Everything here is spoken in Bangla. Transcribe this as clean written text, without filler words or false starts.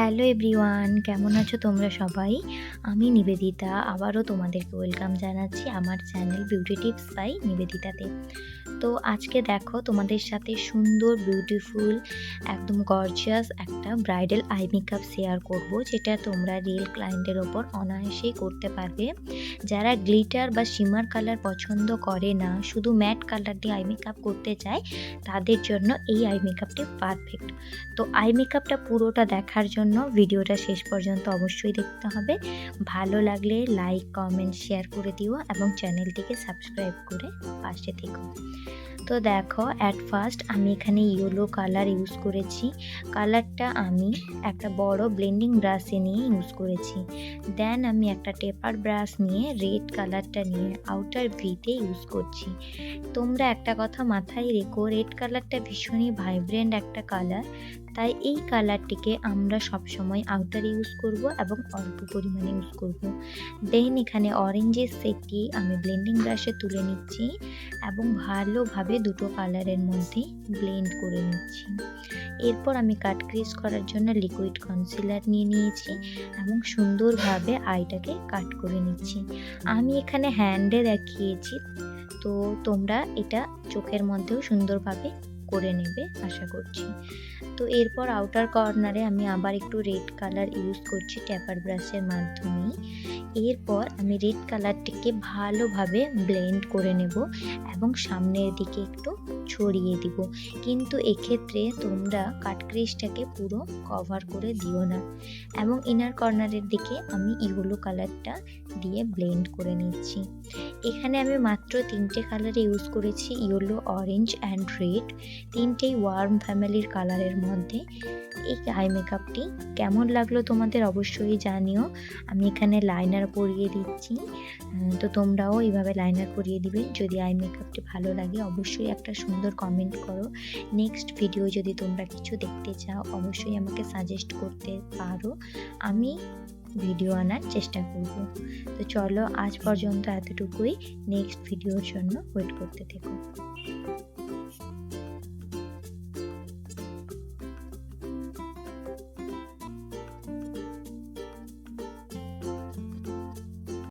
হ্যালো এভরিওয়ান, কেমন আছো তোমরা সবাই? আমি নিবেদিতা আবারও তোমাদেরকে ওয়েলকাম জানাচ্ছি আমার চ্যানেল বিউটি টিপস বাই নিবেদিতাতে। তো আজকে দেখো তোমাদের সাথে সুন্দর বিউটিফুল একদম গর্জিয়াস একটা ব্রাইডাল আই মেকআপ শেয়ার করব, যেটা তোমরা রিয়েল ক্লায়েন্টের ওপর অনায়াসেই করতে পারবে। যারা গ্লিটার বা শিমার কালার পছন্দ করে না, শুধু ম্যাট কালার দিয়ে আই মেকআপ করতে চায়, তাদের জন্য এই আই মেকআপটি পারফেক্ট। তো আই মেকআপটা পুরোটা দেখার জন্য ভিডিওটা শেষ পর্যন্ত অবশ্যই দেখতে হবে। ভালো লাগলে লাইক কমেন্ট শেয়ার করে দিও এবং চ্যানেলটিকে সাবস্ক্রাইব করে পাশে থেকো। তো দেখো, অ্যাট ফার্স্ট আমি এখানে ইয়েলো কালার ইউজ করেছি। কালারটা আমি একটা বড় ব্লেন্ডিং ব্রাশে নিয়ে ইউজ করেছি। দেন আমি একটা টেপার ব্রাশ নিয়ে রেড কালারটা নিয়ে আউটার ভিতে ইউজ করছি। তোমরা একটা কথা মাথায় রেখো, রেড কালারটা ভীষণই ভাইব্রেন্ট একটা কালার, তাই এই কালারটিকে আমরা সবসময় আউটারে ইউজ করব এবং অল্প পরিমাণে ইউজ করব। দেন এখানে অরেঞ্জের সেটটি আমি ব্লেন্ডিং ব্রাশে তুলে নিচ্ছি এবং ভালোভাবে দুটো কালারের মধ্যে ব্লেন্ড করে নিচ্ছি। এরপর আমি কাট ক্রিজ করার জন্য লিকুইড কনসিলার নিয়ে নিয়েছি এবং সুন্দরভাবে আইটাকে কাট করে নিচ্ছি। আমি এখানে হ্যান্ডে দেখিয়েছি, তো তোমরা এটা চোখের মধ্যেও সুন্দরভাবে করে নেবে আশা করছি। তো এরপর আউটার কর্নারে আমি আবার একটু রেড কালার ইউজ করছি ট্যাপার ব্রাশের মাধ্যমে। এরপর আমি রেড কালারটিকে ভালোভাবে ব্লেন্ড করে নেব এবং সামনের দিকে একটু ছড়িয়ে দিব, কিন্তু এক্ষেত্রে তোমরা কাটক্রিজটাকে পুরো কভার করে দিও না। এবং ইনার কর্নারের দিকে আমি ইয়েলো কালারটা দিয়ে ব্লেন্ড করে নিচ্ছি। এখানে আমি মাত্র তিনটে কালারে ইউজ করেছি, ইয়েলো, অরেঞ্জ অ্যান্ড রেড, তিনটেই ওয়ার্ম ফ্যামিলির কালারের মধ্যে। এই আই মেকআপটি কেমন লাগলো তোমাদের অবশ্যই জানিও। আমি এখানে লাইনার পরিয়ে দিচ্ছি, তো তোমরাও এইভাবে লাইনার পরিয়ে দিবে। যদি আই মেকআপটি ভালো লাগে অবশ্যই একটা সুন্দর কমেন্ট করো। নেক্সট ভিডিও যদি তোমরা কিছু দেখতে চাও অবশ্যই আমাকে সাজেস্ট করতে পারো, আমি ভিডিও আনার চেষ্টা করব। তো চলো, আজ পর্যন্ত এতটুকুই। নেক্সট ভিডিওর জন্য ওয়েট করতে থেকো।